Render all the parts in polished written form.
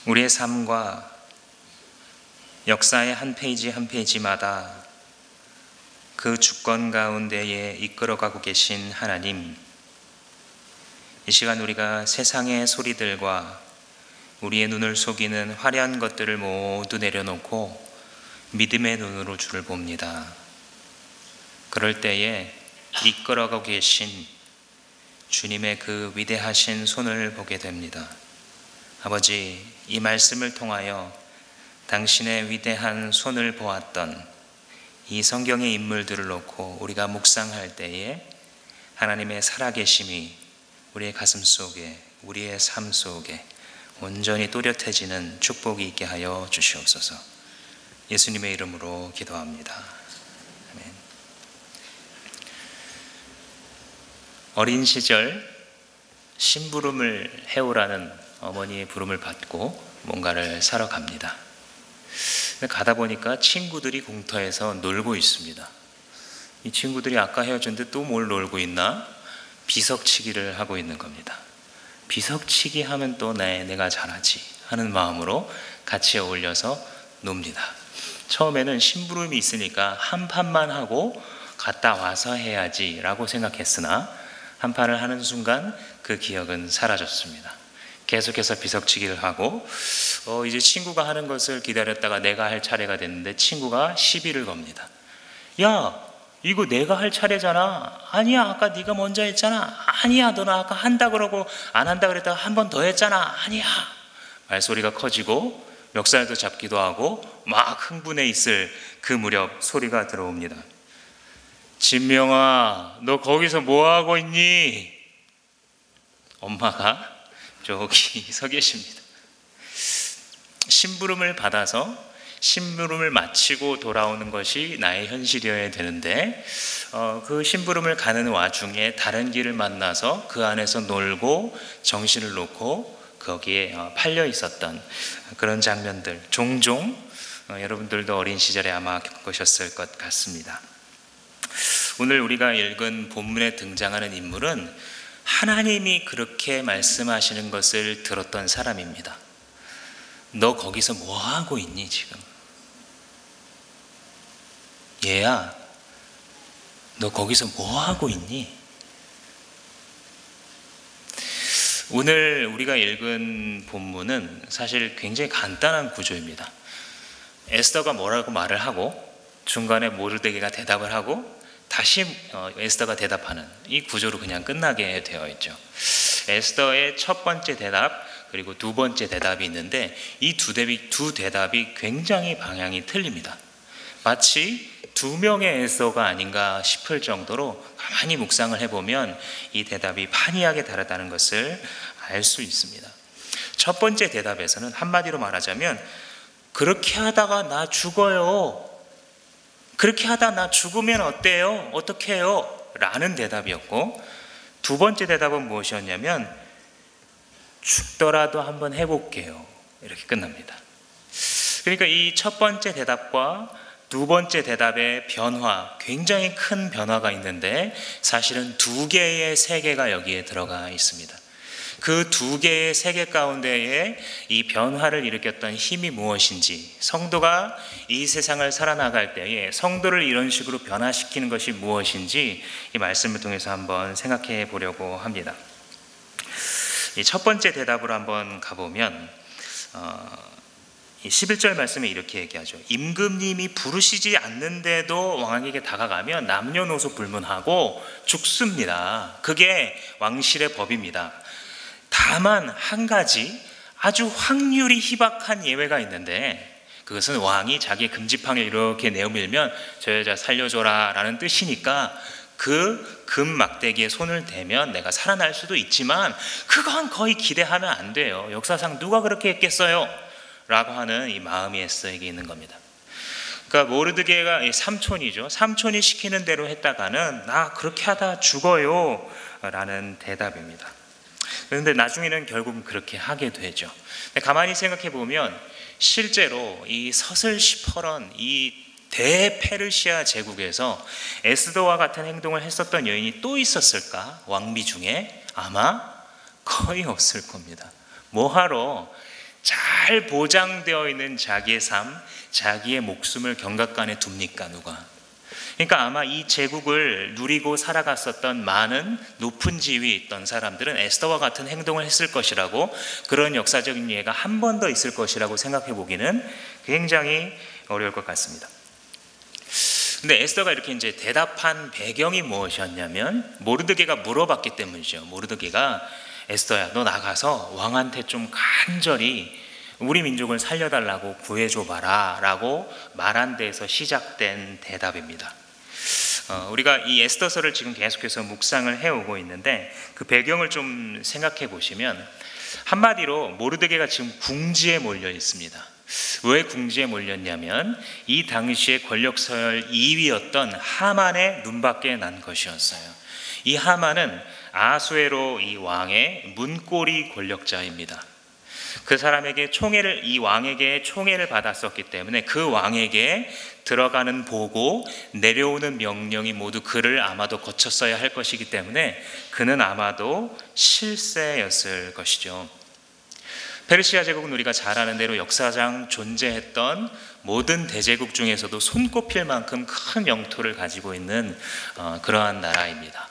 우리의 삶과 역사의 한 페이지 한 페이지마다 그 주권 가운데에 이끌어가고 계신 하나님, 이 시간 우리가 세상의 소리들과 우리의 눈을 속이는 화려한 것들을 모두 내려놓고 믿음의 눈으로 주를 봅니다. 그럴 때에 이끌어가고 계신 주님의 그 위대하신 손을 보게 됩니다. 아버지, 이 말씀을 통하여 당신의 위대한 손을 보았던 이 성경의 인물들을 놓고 우리가 묵상할 때에 하나님의 살아계심이 우리의 가슴 속에, 우리의 삶 속에 온전히 또렷해지는 축복이 있게 하여 주시옵소서. 예수님의 이름으로 기도합니다. 아멘. 어린 시절 심부름을 해오라는 어머니의 부름을 받고 뭔가를 사러 갑니다. 가다 보니까 친구들이 공터에서 놀고 있습니다. 이 친구들이 아까 헤어졌는데 또 뭘 놀고 있나? 비석치기를 하고 있는 겁니다. 비석치기 하면 또 내가 잘하지 하는 마음으로 같이 어울려서 놉니다. 처음에는 심부름이 있으니까 한 판만 하고 갔다 와서 해야지 라고 생각했으나 한 판을 하는 순간 그 기억은 사라졌습니다. 계속해서 비석치기를 하고 이제 친구가 하는 것을 기다렸다가 내가 할 차례가 됐는데 친구가 시비를 겁니다. 야, 이거 내가 할 차례잖아. 아니야, 아까 네가 먼저 했잖아. 아니야, 너는 아까 한다 그러고 안 한다 그랬다가 한 번 더 했잖아. 아니야. 말소리가 커지고 멱살도 잡기도 하고 막 흥분해 있을 그 무렵 소리가 들어옵니다. 진명아, 너 거기서 뭐 하고 있니? 엄마가 저기 서 계십니다. 심부름을 받아서 심부름을 마치고 돌아오는 것이 나의 현실이어야 되는데 그 심부름을 가는 와중에 다른 길을 만나서 그 안에서 놀고 정신을 놓고 거기에 팔려 있었던 그런 장면들 종종 여러분들도 어린 시절에 아마 겪으셨을 것 같습니다. 오늘 우리가 읽은 본문에 등장하는 인물은 하나님이 그렇게 말씀하시는 것을 들었던 사람입니다. 너 거기서 뭐 하고 있니 지금? 얘야, 너 거기서 뭐 하고 있니? 오늘 우리가 읽은 본문은 사실 굉장히 간단한 구조입니다. 에스더가 뭐라고 말을 하고 중간에 모르드게가 대답을 하고 다시 에스더가 대답하는 이 구조로 그냥 끝나게 되어 있죠. 에스더의 첫 번째 대답 그리고 두 번째 대답이 있는데 이 두 대답이 굉장히 방향이 틀립니다. 마치 두 명의 에스더가 아닌가 싶을 정도로 가만히 묵상을 해보면 이 대답이 판이하게 다르다는 것을 알 수 있습니다. 첫 번째 대답에서는 한마디로 말하자면 그렇게 하다가 나 죽어요. 그렇게 하다 나 죽으면 어때요? 어떻게 해요? 라는 대답이었고 두 번째 대답은 무엇이었냐면 죽더라도 한번 해볼게요. 이렇게 끝납니다. 그러니까 이 첫 번째 대답과 두 번째 대답의 변화, 굉장히 큰 변화가 있는데 사실은 두 개의 세계가 여기에 들어가 있습니다. 그 두 개의 세계 가운데에 이 변화를 일으켰던 힘이 무엇인지, 성도가 이 세상을 살아나갈 때에 성도를 이런 식으로 변화시키는 것이 무엇인지 이 말씀을 통해서 한번 생각해 보려고 합니다. 이 첫 번째 대답으로 한번 가보면 11절 말씀에 이렇게 얘기하죠. 임금님이 부르시지 않는데도 왕에게 다가가면 남녀노소 불문하고 죽습니다. 그게 왕실의 법입니다. 다만 한 가지 아주 확률이 희박한 예외가 있는데 그것은 왕이 자기의 금지팡이를 이렇게 내밀면 저 여자 살려줘라 라는 뜻이니까 그 금 막대기에 손을 대면 내가 살아날 수도 있지만 그건 거의 기대하면 안 돼요. 역사상 누가 그렇게 했겠어요? 라고 하는 이 마음이 에스더에게 있는 겁니다. 그러니까 모르드게가 삼촌이죠. 삼촌이 시키는 대로 했다가는 나 그렇게 하다 죽어요 라는 대답입니다. 그런데 나중에는 결국은 그렇게 하게 되죠. 가만히 생각해 보면 실제로 이 서슬시퍼런 이 대페르시아 제국에서 에스더와 같은 행동을 했었던 여인이 또 있었을까? 왕비 중에 아마 거의 없을 겁니다. 뭐하러 잘 보장되어 있는 자기의 삶, 자기의 목숨을 경각간에 둡니까? 누가? 그러니까 아마 이 제국을 누리고 살아갔었던 많은 높은 지위에 있던 사람들은 에스더와 같은 행동을 했을 것이라고, 그런 역사적인 예가 한 번 더 있을 것이라고 생각해 보기는 굉장히 어려울 것 같습니다. 근데 에스더가 이렇게 이제 대답한 배경이 무엇이었냐면 모르드게가 물어봤기 때문이죠. 모르드게가 에스더야, 너 나가서 왕한테 좀 간절히 우리 민족을 살려달라고 구해줘봐라 라고 말한 데에서 시작된 대답입니다. 우리가 이 에스더서를 지금 계속해서 묵상을 해오고 있는데 그 배경을 좀 생각해 보시면 한마디로 모르드게가 지금 궁지에 몰려 있습니다. 왜 궁지에 몰렸냐면 이 당시에 권력서열 2위였던 하만의 눈밖에 난 것이었어요. 이 하만은 아수에로 이 왕의 문고리 권력자입니다. 그 사람에게 이 왕에게 총애를 받았었기 때문에 그 왕에게 들어가는 보고 내려오는 명령이 모두 그를 아마도 거쳤어야 할 것이기 때문에 그는 아마도 실세였을 것이죠. 페르시아 제국은 우리가 잘 아는 대로 역사상 존재했던 모든 대제국 중에서도 손꼽힐 만큼 큰 영토를 가지고 있는 그러한 나라입니다.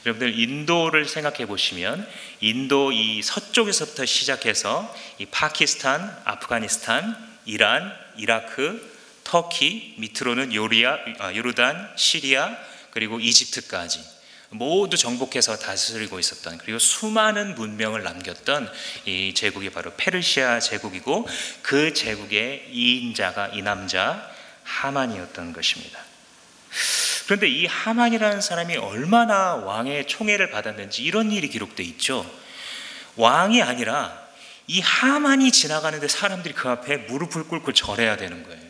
여러분들 인도를 생각해 보시면 인도 이 서쪽에서부터 시작해서 이 파키스탄, 아프가니스탄, 이란, 이라크, 터키, 밑으로는 요르단, 시리아, 그리고 이집트까지 모두 정복해서 다스리고 있었던, 그리고 수많은 문명을 남겼던 이 제국이 바로 페르시아 제국이고, 그 제국의 이인자가 이 남자 하만이었던 것입니다. 그런데 이 하만이라는 사람이 얼마나 왕의 총애를 받았는지 이런 일이 기록되어 있죠. 왕이 아니라 이 하만이 지나가는데 사람들이 그 앞에 무릎을 꿇고 절해야 되는 거예요.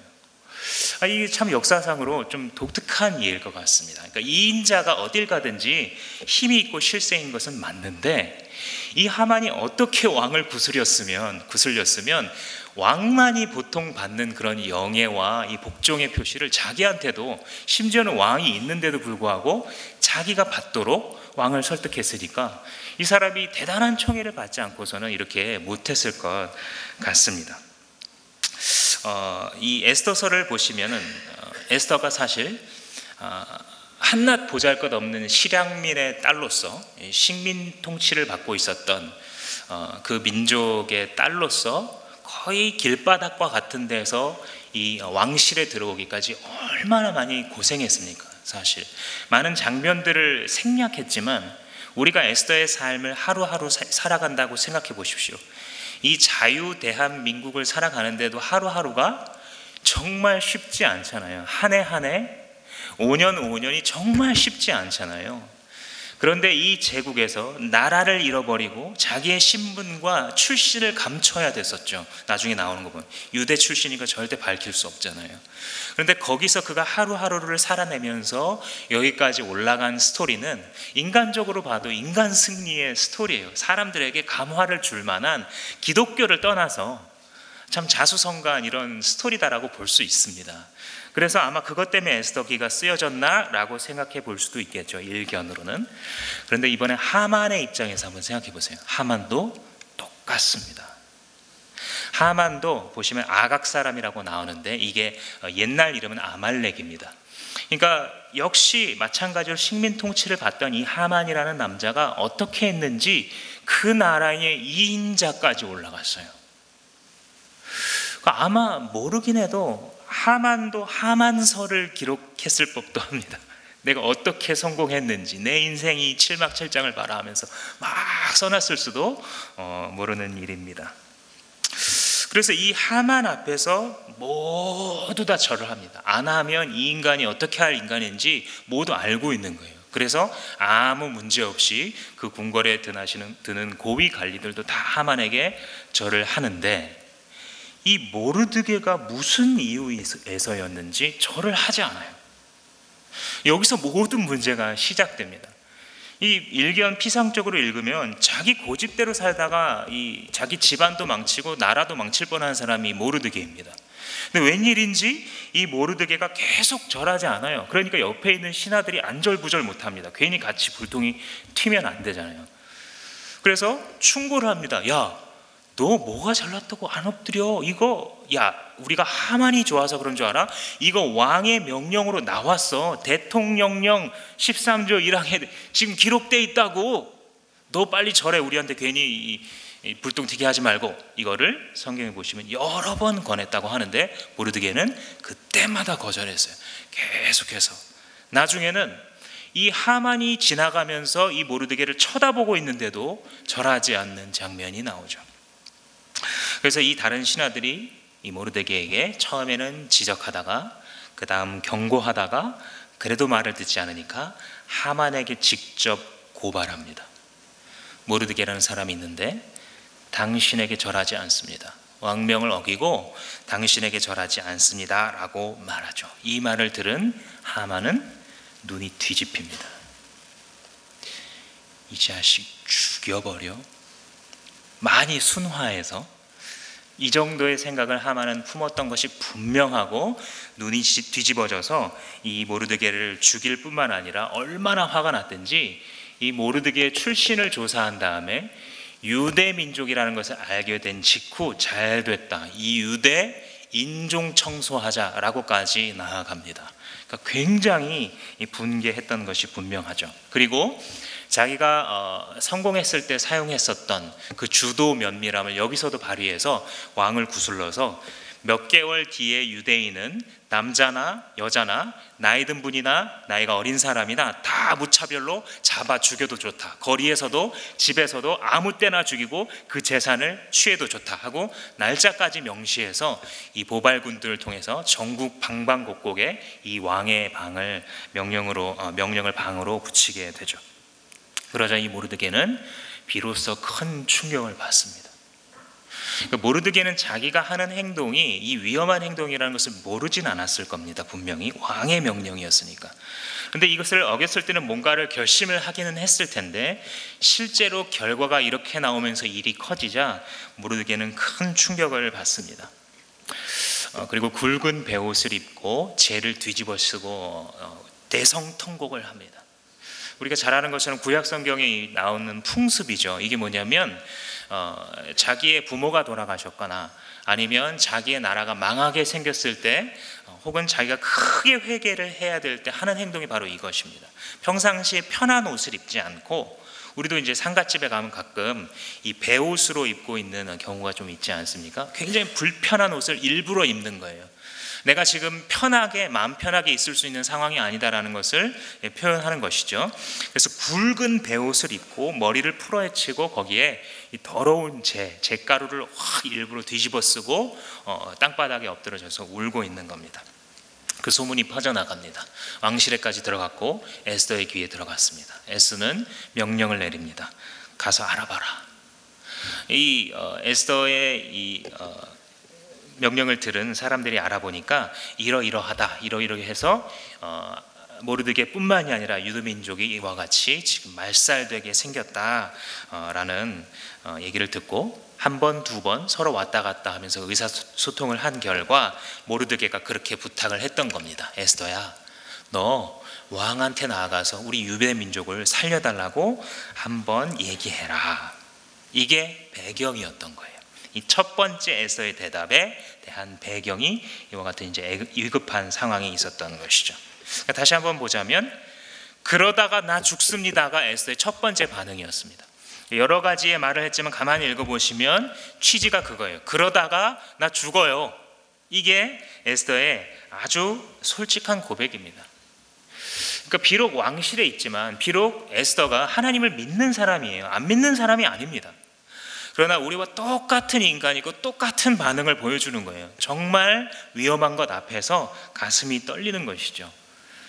이게 참 역사상으로 좀 독특한 예일 것 같습니다. 그러니까 이인자가 어딜 가든지 힘이 있고 실세인 것은 맞는데, 이 하만이 어떻게 왕을 구슬렸으면 왕만이 보통 받는 그런 영예와 이 복종의 표시를 자기한테도, 심지어는 왕이 있는데도 불구하고 자기가 받도록 왕을 설득했으니까 이 사람이 대단한 총애를 받지 않고서는 이렇게 못했을 것 같습니다. 이 에스더서를 보시면은 에스더가 사실 한낱 보잘것없는 실향민의 딸로서 식민 통치를 받고 있었던 그 민족의 딸로서 거의 길바닥과 같은 데서 이 왕실에 들어오기까지 얼마나 많이 고생했습니까? 사실 많은 장면들을 생략했지만 우리가 에스더의 삶을 하루하루 살아간다고 생각해 보십시오. 이 자유 대한민국을 살아가는데도 하루하루가 정말 쉽지 않잖아요. 한 해 한 해, 5년 5년이 정말 쉽지 않잖아요. 그런데 이 제국에서 나라를 잃어버리고 자기의 신분과 출신을 감춰야 됐었죠. 나중에 나오는 거 보면 유대 출신이니까 절대 밝힐 수 없잖아요. 그런데 거기서 그가 하루하루를 살아내면서 여기까지 올라간 스토리는 인간적으로 봐도 인간 승리의 스토리예요. 사람들에게 감화를 줄 만한, 기독교를 떠나서 참 자수성가한 이런 스토리다라고 볼 수 있습니다. 그래서 아마 그것 때문에 에스더기가 쓰여졌나 라고 생각해 볼 수도 있겠죠, 일견으로는. 그런데 이번에 하만의 입장에서 한번 생각해 보세요. 하만도 똑같습니다. 하만도 보시면 아각 사람이라고 나오는데 이게 옛날 이름은 아말렉입니다. 그러니까 역시 마찬가지로 식민 통치를 받던 이 하만이라는 남자가 어떻게 했는지 그 나라의 2인자까지 올라갔어요. 아마 모르긴 해도 하만도 하만서를 기록했을 법도 합니다. 내가 어떻게 성공했는지, 내 인생이 칠막칠장을 봐라 하면서 막 써놨을 수도 모르는 일입니다. 그래서 이 하만 앞에서 모두 다 절을 합니다. 안 하면 이 인간이 어떻게 할 인간인지 모두 알고 있는 거예요. 그래서 아무 문제 없이 그 궁궐에 드는 고위 관리들도 다 하만에게 절을 하는데, 이 모르드게가 무슨 이유에서였는지 절을 하지 않아요. 여기서 모든 문제가 시작됩니다. 이 일견 피상적으로 읽으면 자기 고집대로 살다가 자기 집안도 망치고 나라도 망칠 뻔한 사람이 모르드게입니다. 근데 웬일인지 이 모르드게가 계속 절하지 않아요. 그러니까 옆에 있는 신하들이 안절부절 못합니다. 괜히 같이 불똥이 튀면 안 되잖아요. 그래서 충고를 합니다. 야, 너 뭐가 잘났다고 안 엎드려? 이거 야 우리가 하만이 좋아서 그런 줄 알아? 이거 왕의 명령으로 나왔어. 대통령령 13조 1항에 지금 기록돼 있다고. 너 빨리 절해. 우리한테 괜히 불똥 튀게 하지 말고. 이거를 성경에 보시면 여러 번 권했다고 하는데 모르드게는 그때마다 거절했어요. 계속해서. 나중에는 이 하만이 지나가면서 이 모르드게를 쳐다보고 있는데도 절하지 않는 장면이 나오죠. 그래서 이 다른 신하들이 이 모르드게에게 처음에는 지적하다가 그 다음 경고하다가 그래도 말을 듣지 않으니까 하만에게 직접 고발합니다. 모르드게라는 사람이 있는데 당신에게 절하지 않습니다. 왕명을 어기고 당신에게 절하지 않습니다 라고 말하죠. 이 말을 들은 하만은 눈이 뒤집힙니다. 이 자식 죽여버려. 많이 순화해서 이 정도의 생각을 하만은 품었던 것이 분명하고 눈이 뒤집어져서 이 모르드게를 죽일 뿐만 아니라 얼마나 화가 났든지 이 모르드게의 출신을 조사한 다음에 유대 민족이라는 것을 알게 된 직후 잘 됐다. 이 유대 인종 청소하자라고까지 나아갑니다. 그러니까 굉장히 분개했던 것이 분명하죠. 그리고 자기가 성공했을 때 사용했었던 그 주도 면밀함을 여기서도 발휘해서 왕을 구슬러서 몇 개월 뒤에 유대인은 남자나 여자나 나이 든 분이나 나이가 어린 사람이나 다 무차별로 잡아 죽여도 좋다. 거리에서도 집에서도 아무 때나 죽이고 그 재산을 취해도 좋다 하고 날짜까지 명시해서 이 보발군들을 통해서 전국 방방곡곡에 이 왕의 방을 명령을 방으로 붙이게 되죠. 그러자 이 모르드게는 비로소 큰 충격을 받습니다. 모르드게는 자기가 하는 행동이 이 위험한 행동이라는 것을 모르진 않았을 겁니다. 분명히 왕의 명령이었으니까. 그런데 이것을 어겼을 때는 뭔가를 결심을 하기는 했을 텐데 실제로 결과가 이렇게 나오면서 일이 커지자 모르드게는 큰 충격을 받습니다. 그리고 굵은 베옷을 입고 재를 뒤집어 쓰고 대성통곡을 합니다. 우리가 잘 아는 것처럼 구약 성경에 나오는 풍습이죠. 이게 뭐냐면 자기의 부모가 돌아가셨거나 아니면 자기의 나라가 망하게 생겼을 때 혹은 자기가 크게 회개를 해야 될 때 하는 행동이 바로 이것입니다. 평상시에 편한 옷을 입지 않고 우리도 이제 상갓집에 가면 가끔 이 베옷으로 입고 있는 경우가 좀 있지 않습니까? 굉장히 불편한 옷을 일부러 입는 거예요. 내가 지금 편하게 마음 편하게 있을 수 있는 상황이 아니다라는 것을 표현하는 것이죠. 그래서 굵은 베옷을 입고 머리를 풀어헤치고 거기에 이 더러운 재가루를 확 일부러 뒤집어 쓰고 땅바닥에 엎드려져서 울고 있는 겁니다. 그 소문이 퍼져나갑니다. 왕실에까지 들어갔고 에스더의 귀에 들어갔습니다. 에스더는 명령을 내립니다. 가서 알아봐라. 이 에스더의 명령을 들은 사람들이 알아보니까 이러이러하다 이러이러해서 모르드게뿐만이 아니라 유대민족이 이와 같이 지금 말살되게 생겼다라는 얘기를 듣고 한 번, 두 번 서로 왔다 갔다 하면서 의사소통을 한 결과 모르드게가 그렇게 부탁을 했던 겁니다. 에스더야, 너 왕한테 나아가서 우리 유대민족을 살려달라고 한번 얘기해라. 이게 배경이었던 거예요. 이 첫 번째 에스더의 대답에 대한 배경이 이와 같은 이제 위급한 상황이 있었던 것이죠. 그러니까 다시 한번 보자면 그러다가 나 죽습니다가 에스더의 첫 번째 반응이었습니다. 여러 가지의 말을 했지만 가만히 읽어보시면 취지가 그거예요. 그러다가 나 죽어요. 이게 에스더의 아주 솔직한 고백입니다. 그러니까 비록 왕실에 있지만 비록 에스더가 하나님을 믿는 사람이에요. 안 믿는 사람이 아닙니다. 그러나 우리와 똑같은 인간이고 똑같은 반응을 보여주는 거예요. 정말 위험한 것 앞에서 가슴이 떨리는 것이죠.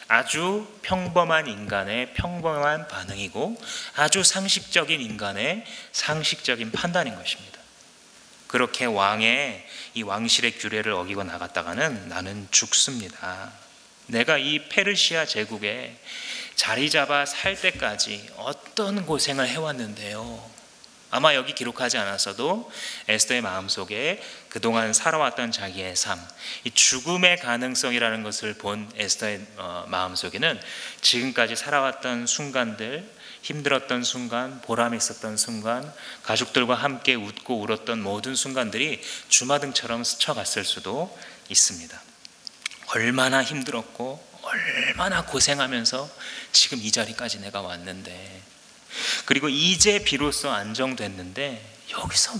아주 평범한 인간의 평범한 반응이고 아주 상식적인 인간의 상식적인 판단인 것입니다. 그렇게 왕의 이 왕실의 규례를 어기고 나갔다가는 나는 죽습니다. 내가 이 페르시아 제국에 자리 잡아 살 때까지 어떤 고생을 해왔는데요. 아마 여기 기록하지 않았어도 에스더의 마음속에 그동안 살아왔던 자기의 삶, 이 죽음의 가능성이라는 것을 본 에스더의 마음속에는 지금까지 살아왔던 순간들, 힘들었던 순간, 보람 있었던 순간, 가족들과 함께 웃고 울었던 모든 순간들이 주마등처럼 스쳐갔을 수도 있습니다. 얼마나 힘들었고 얼마나 고생하면서 지금 이 자리까지 내가 왔는데, 그리고 이제 비로소 안정됐는데 여기서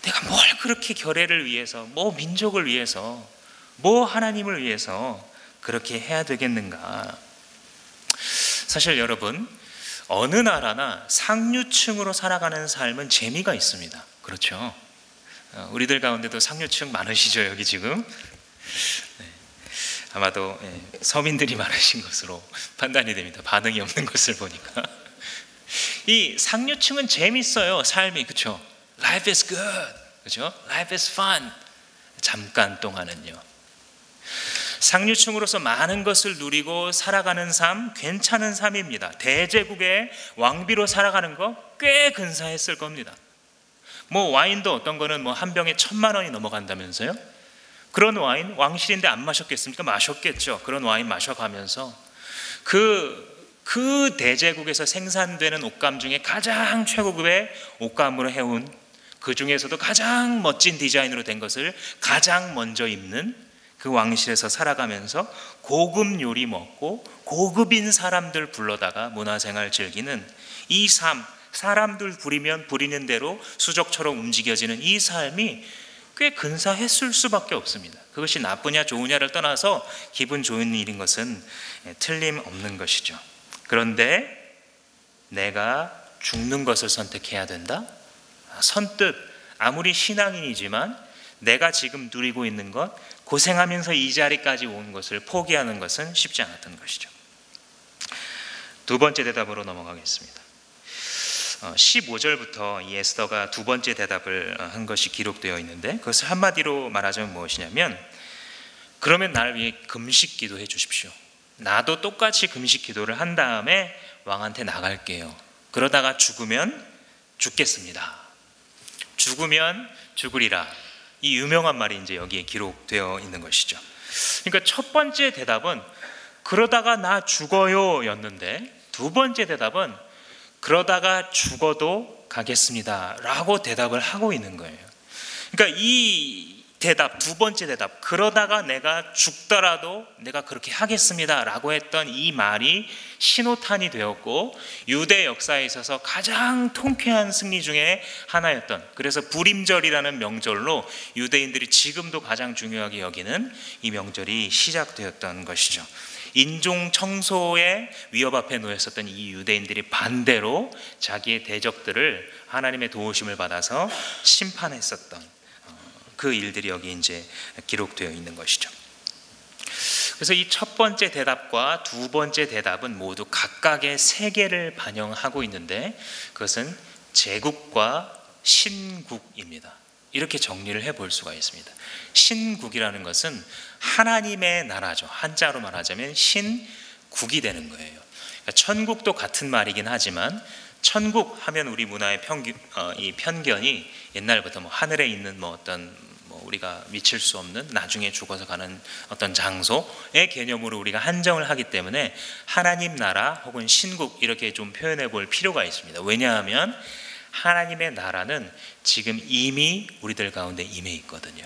내가 뭘 그렇게 결례를 위해서, 뭐 민족을 위해서, 뭐 하나님을 위해서 그렇게 해야 되겠는가. 사실 여러분, 어느 나라나 상류층으로 살아가는 삶은 재미가 있습니다. 그렇죠? 우리들 가운데도 상류층 많으시죠, 여기 지금? 네. 아마도 서민들이 많으신 것으로 판단이 됩니다. 반응이 없는 것을 보니까. 이 상류층은 재밌어요, 삶이. 그렇죠? Life is good. 그렇죠? Life is fun. 잠깐 동안은요. 상류층으로서 많은 것을 누리고 살아가는 삶, 괜찮은 삶입니다. 대제국의 왕비로 살아가는 거 꽤 근사했을 겁니다. 뭐 와인도 어떤 거는 뭐 한 병에 1,000만 원이 넘어간다면서요? 그런 와인, 왕실인데 안 마셨겠습니까? 마셨겠죠. 그런 와인 마셔가면서 그 대제국에서 생산되는 옷감 중에 가장 최고급의 옷감으로 해온, 그 중에서도 가장 멋진 디자인으로 된 것을 가장 먼저 입는 그 왕실에서 살아가면서 고급 요리 먹고 고급인 사람들 불러다가 문화생활 즐기는 이 삶, 사람들 부리면 부리는 대로 수족처럼 움직여지는 이 삶이 꽤 근사했을 수밖에 없습니다. 그것이 나쁘냐 좋으냐를 떠나서 기분 좋은 일인 것은 틀림없는 것이죠. 그런데 내가 죽는 것을 선택해야 된다? 선뜻 아무리 신앙인이지만 내가 지금 누리고 있는 것, 고생하면서 이 자리까지 온 것을 포기하는 것은 쉽지 않았던 것이죠. 두 번째 대답으로 넘어가겠습니다. 15절부터 이 에스더가 두 번째 대답을 한 것이 기록되어 있는데, 그것을 한마디로 말하자면 무엇이냐면, 그러면 나를 위해 금식 기도해 주십시오. 나도 똑같이 금식 기도를 한 다음에 왕한테 나갈게요. 그러다가 죽으면 죽겠습니다. 죽으면 죽으리라. 이 유명한 말이 이제 여기에 기록되어 있는 것이죠. 그러니까 첫 번째 대답은 그러다가 나 죽어요 였는데, 두 번째 대답은 그러다가 죽어도 가겠습니다 라고 대답을 하고 있는 거예요. 그러니까 이 대답, 두 번째 대답, 그러다가 내가 죽더라도 내가 그렇게 하겠습니다 라고 했던 이 말이 신호탄이 되었고, 유대 역사에 있어서 가장 통쾌한 승리 중에 하나였던, 그래서 불임절이라는 명절로 유대인들이 지금도 가장 중요하게 여기는 이 명절이 시작되었던 것이죠. 인종 청소의 위협 앞에 놓였었던 이 유대인들이 반대로 자기의 대적들을 하나님의 도우심을 받아서 심판했었던 그 일들이 여기 이제 기록되어 있는 것이죠. 그래서 이 첫 번째 대답과 두 번째 대답은 모두 각각의 세계를 반영하고 있는데, 그것은 제국과 신국입니다. 이렇게 정리를 해볼 수가 있습니다. 신국이라는 것은 하나님의 나라죠. 한자로 말하자면 신국이 되는 거예요. 그러니까 천국도 같은 말이긴 하지만, 천국 하면 우리 문화의 이 편견이 옛날부터 뭐 하늘에 있는 어떤 우리가 미칠 수 없는 나중에 죽어서 가는 어떤 장소의 개념으로 우리가 한정을 하기 때문에 하나님 나라 혹은 신국 이렇게 좀 표현해 볼 필요가 있습니다. 왜냐하면 하나님의 나라는 지금 이미 우리들 가운데 임해 있거든요.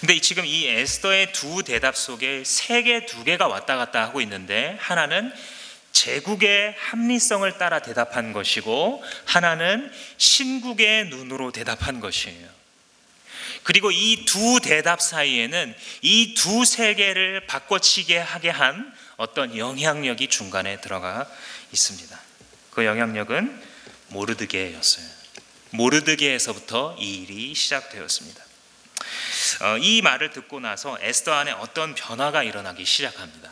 근데 지금 이 에스더의 두 대답 속에 세계 두 개가 왔다 갔다 하고 있는데, 하나는 제국의 합리성을 따라 대답한 것이고 하나는 신국의 눈으로 대답한 것이에요. 그리고 이 두 대답 사이에는 이 두 세계를 바꿔치게 하게 한 어떤 영향력이 중간에 들어가 있습니다. 그 영향력은 모르드게였어요. 모르드게에서부터 이 일이 시작되었습니다. 이 말을 듣고 나서 에스더 안에 어떤 변화가 일어나기 시작합니다.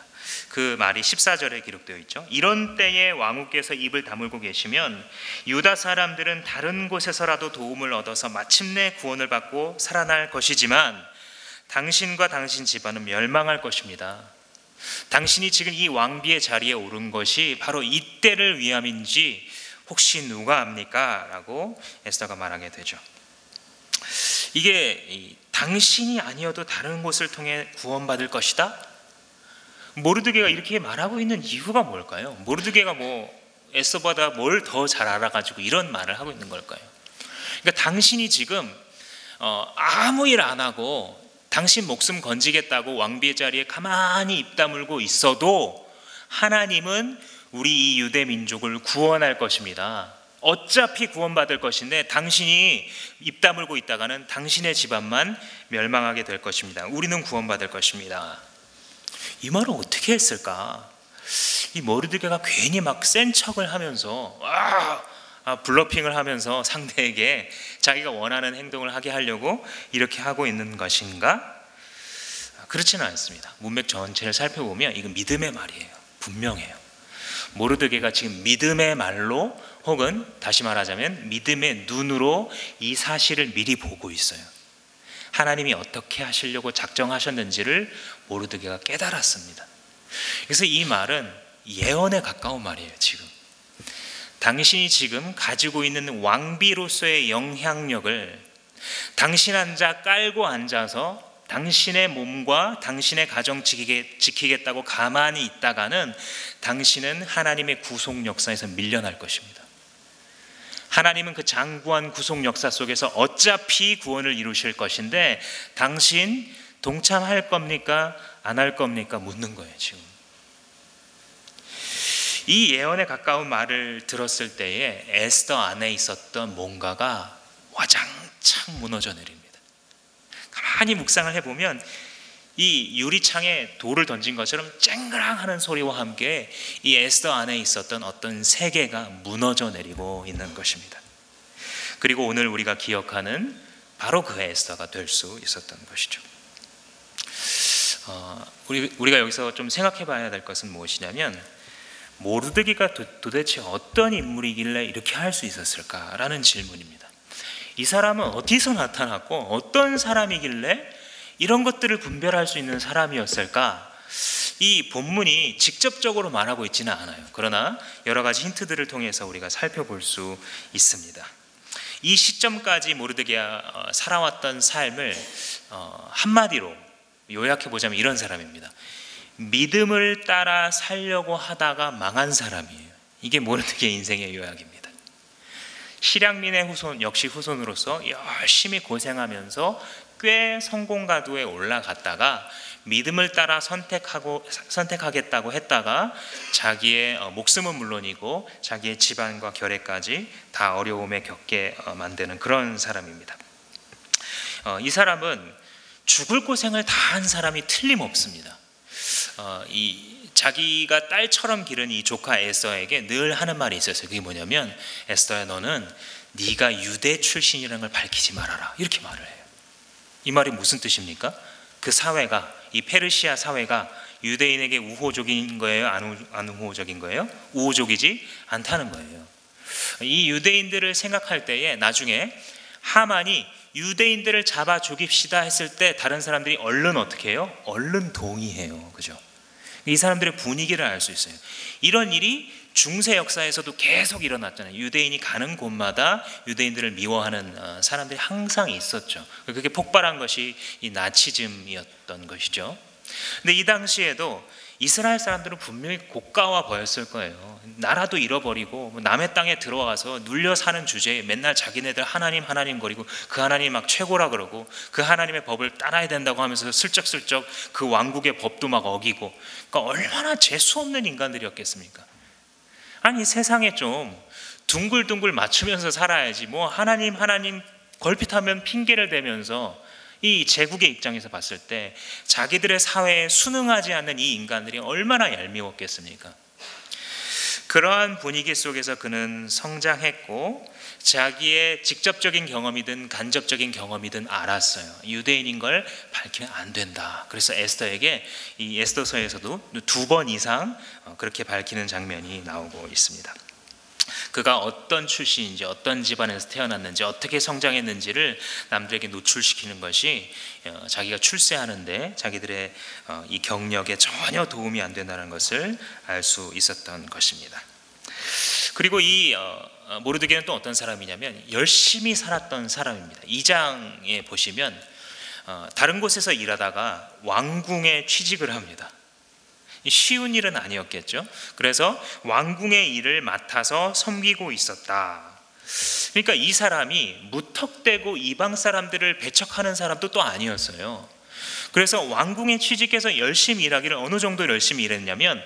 그 말이 14절에 기록되어 있죠. 이런 때에 왕후께서 입을 다물고 계시면 유다 사람들은 다른 곳에서라도 도움을 얻어서 마침내 구원을 받고 살아날 것이지만 당신과 당신 집안은 멸망할 것입니다. 당신이 지금 이 왕비의 자리에 오른 것이 바로 이때를 위함인지 혹시 누가 압니까? 라고 에스더가 말하게 되죠. 이게 당신이 아니어도 다른 곳을 통해 구원받을 것이다? 모르드게가 이렇게 말하고 있는 이유가 뭘까요? 모르드게가 에스더보다 뭘 더 잘 알아가지고 이런 말을 하고 있는 걸까요? 그러니까 당신이 지금 아무 일 안 하고 당신 목숨 건지겠다고 왕비의 자리에 가만히 입 다물고 있어도 하나님은 우리 이 유대 민족을 구원할 것입니다. 어차피 구원받을 것인데 당신이 입 다물고 있다가는 당신의 집안만 멸망하게 될 것입니다. 우리는 구원받을 것입니다. 이 말을 어떻게 했을까? 이 모르드게가 괜히 막 센 척을 하면서 블러핑을 하면서 상대에게 자기가 원하는 행동을 하게 하려고 이렇게 하고 있는 것인가? 그렇지는 않습니다. 문맥 전체를 살펴보면 이건 믿음의 말이에요. 분명해요. 모르드게가 지금 믿음의 말로 혹은 다시 말하자면 믿음의 눈으로 이 사실을 미리 보고 있어요. 하나님이 어떻게 하시려고 작정하셨는지를 모르드게가 깨달았습니다. 그래서 이 말은 예언에 가까운 말이에요. 지금 당신이 지금 가지고 있는 왕비로서의 영향력을 당신 앉아 깔고 앉아서 당신의 몸과 당신의 가정 지키겠다고 가만히 있다가는 당신은 하나님의 구속 역사에서 밀려날 것입니다. 하나님은 그 장구한 구속 역사 속에서 어차피 구원을 이루실 것인데 당신 동참할 겁니까? 안 할 겁니까? 묻는 거예요. 지금 이 예언에 가까운 말을 들었을 때에 에스더 안에 있었던 뭔가가 와장창 무너져 내립니다. 가만히 묵상을 해보면 이 유리창에 돌을 던진 것처럼 쨍그랑하는 소리와 함께 이 에스더 안에 있었던 어떤 세계가 무너져 내리고 있는 것입니다. 그리고 오늘 우리가 기억하는 바로 그 에스더가 될 수 있었던 것이죠. 우리가 여기서 좀 생각해 봐야 될 것은 무엇이냐면 모르드게가 도대체 어떤 인물이길래 이렇게 할 수 있었을까라는 질문입니다. 이 사람은 어디서 나타났고 어떤 사람이길래 이런 것들을 분별할 수 있는 사람이었을까? 이 본문이 직접적으로 말하고 있지는 않아요. 그러나 여러 가지 힌트들을 통해서 우리가 살펴볼 수 있습니다. 이 시점까지 모르드게가 살아왔던 삶을 한마디로 요약해 보자면 이런 사람입니다. 믿음을 따라 살려고 하다가 망한 사람이에요. 이게 모르드게 인생의 요약입니다. 실향민의 후손 역시 후손으로서 열심히 고생하면서 꽤 성공 가도에 올라갔다가 믿음을 따라 선택하겠다고 했다가 자기의 목숨은 물론이고 자기의 집안과 결례까지 다 어려움에 겪게 만드는 그런 사람입니다. 이 사람은 죽을 고생을 다 한 사람이 틀림없습니다. 자기가 딸처럼 기른 이 조카 에스더에게 늘 하는 말이 있었어요. 그게 뭐냐면 에스더야 너는 네가 유대 출신이라는 걸 밝히지 말아라 이렇게 말을 해요. 이 말이 무슨 뜻입니까? 그 사회가 이 페르시아 사회가 유대인에게 우호적인 거예요? 안 우호적인 거예요? 우호적이지 않다는 거예요. 이 유대인들을 생각할 때에 나중에 하만이 유대인들을 잡아 죽입시다 했을 때 다른 사람들이 얼른 어떻게 해요? 얼른 동의해요. 그죠? 이 사람들의 분위기를 알 수 있어요. 이런 일이 중세 역사에서도 계속 일어났잖아요. 유대인이 가는 곳마다 유대인들을 미워하는 사람들이 항상 있었죠. 그게 폭발한 것이 이 나치즘이었던 것이죠. 근데 이 당시에도 이스라엘 사람들은 분명히 고가와 보였을 거예요. 나라도 잃어버리고 남의 땅에 들어와서 눌려 사는 주제에 맨날 자기네들 하나님 거리고 그 하나님 막 최고라 그러고 그 하나님의 법을 따라야 된다고 하면서 슬쩍슬쩍 그 왕국의 법도 막 어기고, 그러니까 얼마나 재수 없는 인간들이었겠습니까? 아니 세상에 좀 둥글둥글 맞추면서 살아야지 뭐 하나님 걸핏하면 핑계를 대면서 이 제국의 입장에서 봤을 때 자기들의 사회에 순응하지 않는 이 인간들이 얼마나 얄미웠겠습니까? 그러한 분위기 속에서 그는 성장했고 자기의 직접적인 경험이든 간접적인 경험이든 알았어요. 유대인인 걸 밝히면 안 된다. 그래서 에스더에게 이 에스더서에서도 2번 이상 그렇게 밝히는 장면이 나오고 있습니다. 그가 어떤 출신인지 어떤 집안에서 태어났는지 어떻게 성장했는지를 남들에게 노출시키는 것이 자기가 출세하는데 자기들의 이 경력에 전혀 도움이 안 된다는 것을 알 수 있었던 것입니다. 그리고 이 모르드게는 또 어떤 사람이냐면 열심히 살았던 사람입니다. 2장에 보시면 다른 곳에서 일하다가 왕궁에 취직을 합니다. 쉬운 일은 아니었겠죠. 그래서 왕궁의 일을 맡아서 섬기고 있었다. 그러니까 이 사람이 무턱대고 이방 사람들을 배척하는 사람도 또 아니었어요. 그래서 왕궁에 취직해서 열심히 일하기를 어느 정도 열심히 일했냐면,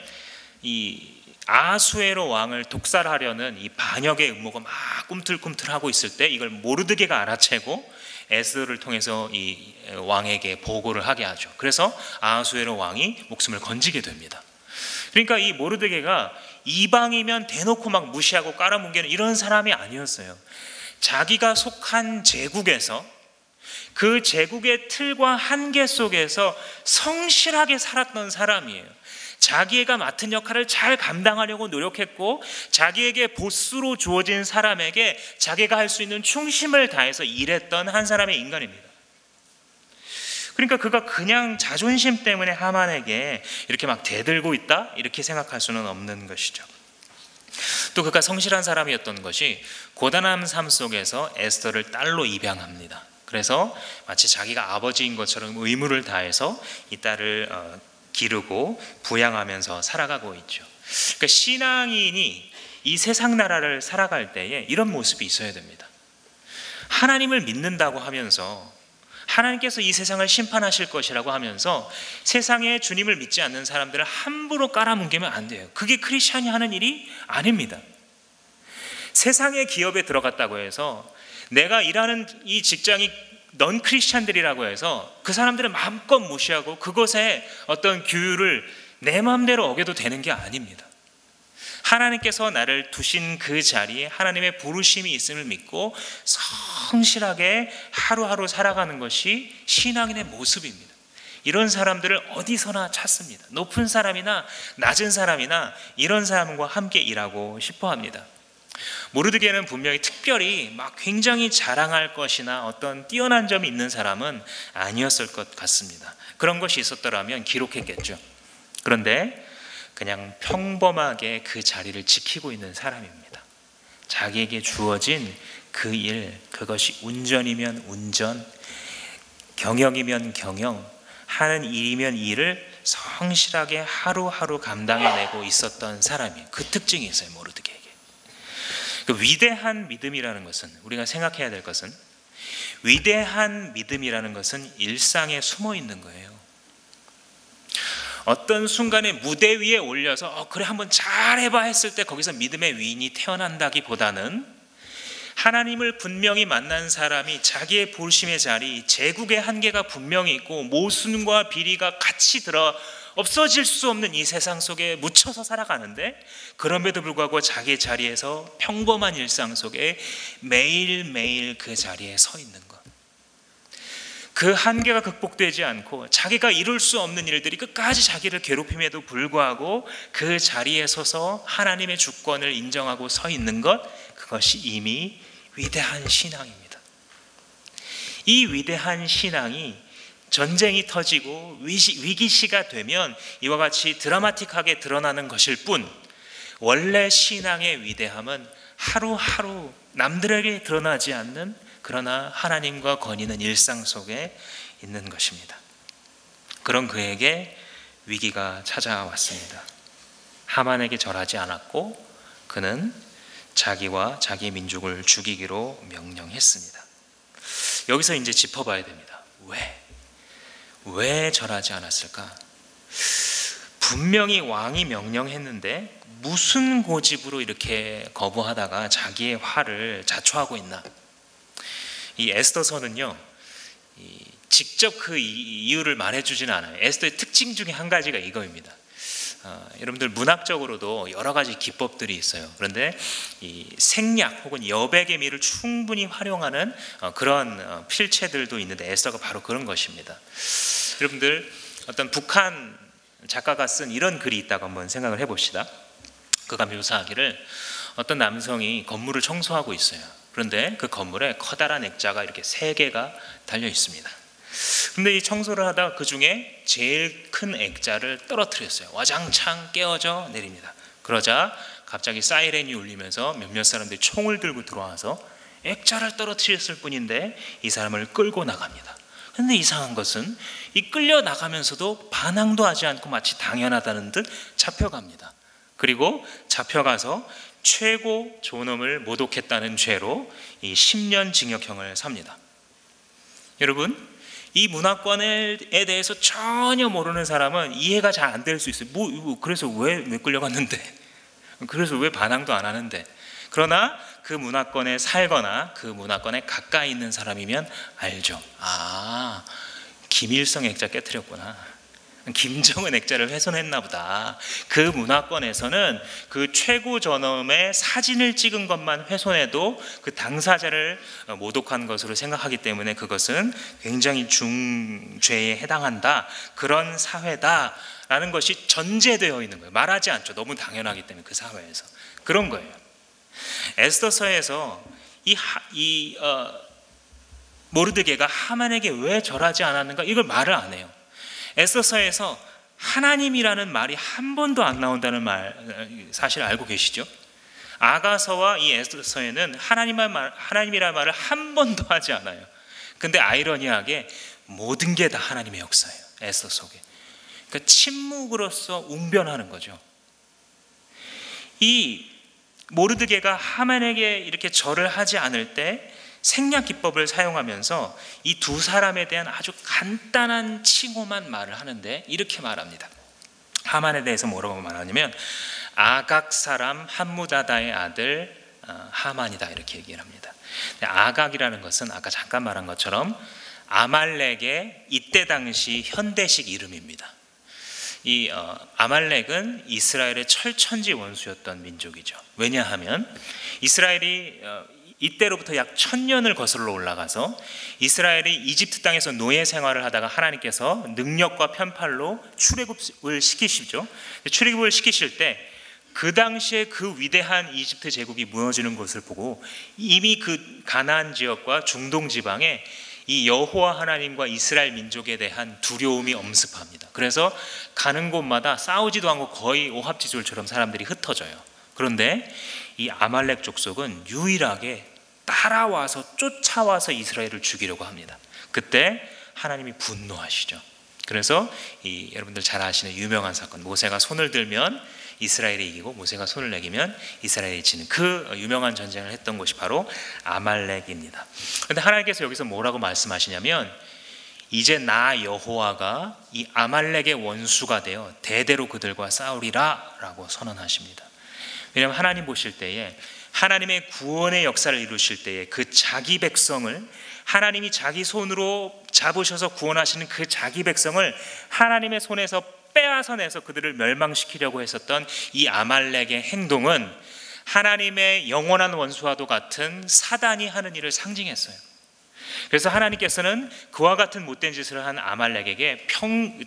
이 아하수에로 왕을 독살하려는 이 반역의 음모가 막 꿈틀꿈틀하고 있을 때 이걸 모르드게가 알아채고 에스더를 통해서 이 왕에게 보고를 하게 하죠. 그래서 아하수에로 왕이 목숨을 건지게 됩니다. 그러니까 이 모르드게가 이방이면 대놓고 막 무시하고 깔아뭉개는 이런 사람이 아니었어요. 자기가 속한 제국에서, 그 제국의 틀과 한계 속에서 성실하게 살았던 사람이에요. 자기가 맡은 역할을 잘 감당하려고 노력했고, 자기에게 보스로 주어진 사람에게 자기가 할 수 있는 충심을 다해서 일했던 한 사람의 인간입니다. 그러니까 그가 그냥 자존심 때문에 하만에게 이렇게 막 대들고 있다, 이렇게 생각할 수는 없는 것이죠. 또 그가 성실한 사람이었던 것이 고단한 삶 속에서 에스더를 딸로 입양합니다. 그래서 마치 자기가 아버지인 것처럼 의무를 다해서 이 딸을 기르고 부양하면서 살아가고 있죠. 그러니까 신앙인이 이 세상 나라를 살아갈 때에 이런 모습이 있어야 됩니다. 하나님을 믿는다고 하면서, 하나님께서 이 세상을 심판하실 것이라고 하면서 세상에 주님을 믿지 않는 사람들을 함부로 깔아뭉개면 안 돼요. 그게 크리스찬이 하는 일이 아닙니다. 세상의 기업에 들어갔다고 해서 내가 일하는 이 직장이 넌 크리스찬들이라고 해서 그 사람들을 마음껏 무시하고 그것에 어떤 규율을 내 마음대로 어겨도 되는 게 아닙니다. 하나님께서 나를 두신 그 자리에 하나님의 부르심이 있음을 믿고 성실하게 하루하루 살아가는 것이 신앙인의 모습입니다. 이런 사람들을 어디서나 찾습니다. 높은 사람이나 낮은 사람이나 이런 사람과 함께 일하고 싶어 합니다. 모르드게는 분명히 특별히 막 굉장히 자랑할 것이나 어떤 뛰어난 점이 있는 사람은 아니었을 것 같습니다. 그런 것이 있었더라면 기록했겠죠. 그런데 그냥 평범하게 그 자리를 지키고 있는 사람입니다. 자기에게 주어진 그 일, 그것이 운전이면 운전, 경영이면 경영, 하는 일이면 일을 성실하게 하루하루 감당해내고 있었던 사람이에요. 그 특징이 있어요, 모르드게에게. 그 위대한 믿음이라는 것은, 우리가 생각해야 될 것은, 위대한 믿음이라는 것은 일상에 숨어 있는 거예요. 어떤 순간에 무대 위에 올려서 그래 한번 잘해봐 했을 때 거기서 믿음의 위인이 태어난다기보다는, 하나님을 분명히 만난 사람이 자기의 부르심의 자리, 제국의 한계가 분명히 있고 모순과 비리가 같이 들어 없어질 수 없는 이 세상 속에 묻혀서 살아가는데, 그럼에도 불구하고 자기의 자리에서 평범한 일상 속에 매일매일 그 자리에 서 있는 것, 그 한계가 극복되지 않고 자기가 이룰 수 없는 일들이 끝까지 자기를 괴롭힘에도 불구하고 그 자리에 서서 하나님의 주권을 인정하고 서 있는 것, 그것이 이미 위대한 신앙입니다. 이 위대한 신앙이 전쟁이 터지고 위기시가 되면 이와 같이 드라마틱하게 드러나는 것일 뿐, 원래 신앙의 위대함은 하루하루 남들에게 드러나지 않는, 그러나 하나님과 거니는 일상 속에 있는 것입니다. 그런 그에게 위기가 찾아왔습니다. 하만에게 절하지 않았고 그는 자기와 자기 민족을 죽이기로 명령했습니다. 여기서 이제 짚어봐야 됩니다. 왜 절하지 않았을까? 분명히 왕이 명령했는데 무슨 고집으로 이렇게 거부하다가 자기의 화를 자초하고 있나? 이 에스더서는요, 직접 그 이유를 말해주지는 않아요. 에스더의 특징 중에 한 가지가 이거입니다. 여러분들 문학적으로도 여러 가지 기법들이 있어요. 그런데 이 생략 혹은 여백의 미를 충분히 활용하는 그런 필체들도 있는데 에스더가 바로 그런 것입니다. 여러분들 어떤 북한 작가가 쓴 이런 글이 있다고 한번 생각을 해봅시다. 그가 묘사하기를, 어떤 남성이 건물을 청소하고 있어요. 그런데 그 건물에 커다란 액자가 이렇게 3개가 달려 있습니다. 근데 이 청소를 하다가 그 중에 제일 큰 액자를 떨어뜨렸어요. 와장창 깨어져 내립니다. 그러자 갑자기 사이렌이 울리면서 몇몇 사람들이 총을 들고 들어와서 액자를 떨어뜨렸을 뿐인데 이 사람을 끌고 나갑니다. 근데 이상한 것은 이 끌려나가면서도 반항도 하지 않고 마치 당연하다는 듯 잡혀갑니다. 그리고 잡혀가서 최고 존엄을 모독했다는 죄로 이 10년 징역형을 삽니다. 여러분, 이 문화권에 대해서 전혀 모르는 사람은 이해가 잘 안 될 수 있어요. 그래서 왜 끌려갔는데? 그래서 왜 반항도 안 하는데? 그러나 그 문화권에 살거나 그 문화권에 가까이 있는 사람이면 알죠. 아, 김일성 액자 깨트렸구나. 김정은 액자를 훼손했나 보다. 그 문화권에서는 그 최고 존엄의 사진을 찍은 것만 훼손해도 그 당사자를 모독한 것으로 생각하기 때문에 그것은 굉장히 중죄에 해당한다. 그런 사회다라는 것이 전제되어 있는 거예요. 말하지 않죠. 너무 당연하기 때문에 그 사회에서. 그런 거예요. 에스더서에서 모르드게가 하만에게 왜 절하지 않았는가, 이걸 말을 안 해요. 에스더서에서 하나님이라는 말이 한 번도 안 나온다는 말 사실 알고 계시죠? 아가서와 이 에스더서에는 하나님이라는 말을 한 번도 하지 않아요. 근데 아이러니하게 모든 게 다 하나님의 역사예요. 에스더 속에. 그러니까 침묵으로서 웅변하는 거죠. 이 모르드게가 하만에게 이렇게 절을 하지 않을 때 생략 기법을 사용하면서 이 두 사람에 대한 아주 간단한 칭호만 말을 하는데 이렇게 말합니다. 하만에 대해서 뭐라고 말하냐면 아각 사람 함무다다의 아들 하만이다, 이렇게 얘기를 합니다. 아각이라는 것은 아까 잠깐 말한 것처럼 아말렉의 이때 당시 현대식 이름입니다. 이 아말렉은 이스라엘의 철천지 원수였던 민족이죠. 왜냐하면 이스라엘이 이때로부터 약 1000년을 거슬러 올라가서 이스라엘이 이집트 땅에서 노예 생활을 하다가 하나님께서 능력과 편팔로 출애굽을 시키시죠. 출애굽을 시키실 때 그 당시에 그 위대한 이집트 제국이 무너지는 것을 보고 이미 그 가나안 지역과 중동 지방에 이 여호와 하나님과 이스라엘 민족에 대한 두려움이 엄습합니다. 그래서 가는 곳마다 싸우지도 않고 거의 오합지졸처럼 사람들이 흩어져요. 그런데 이 아말렉 족속은 유일하게 따라와서 쫓아와서 이스라엘을 죽이려고 합니다. 그때 하나님이 분노하시죠. 그래서 여러분들 잘 아시는 유명한 사건, 모세가 손을 들면 이스라엘이 이기고 모세가 손을 내기면 이스라엘이 지는 그 유명한 전쟁을 했던 곳이 바로 아말렉입니다. 그런데 하나님께서 여기서 뭐라고 말씀하시냐면 이제 나 여호와가 이 아말렉의 원수가 되어 대대로 그들과 싸우리라 라고 선언하십니다. 왜냐하면 하나님 보실 때에 하나님의 구원의 역사를 이루실 때에 그 자기 백성을 하나님이 자기 손으로 잡으셔서 구원하시는 그 자기 백성을 하나님의 손에서 빼앗아내서 그들을 멸망시키려고 했었던 이 아말렉의 행동은 하나님의 영원한 원수와도 같은 사단이 하는 일을 상징했어요. 그래서 하나님께서는 그와 같은 못된 짓을 한 아말렉에게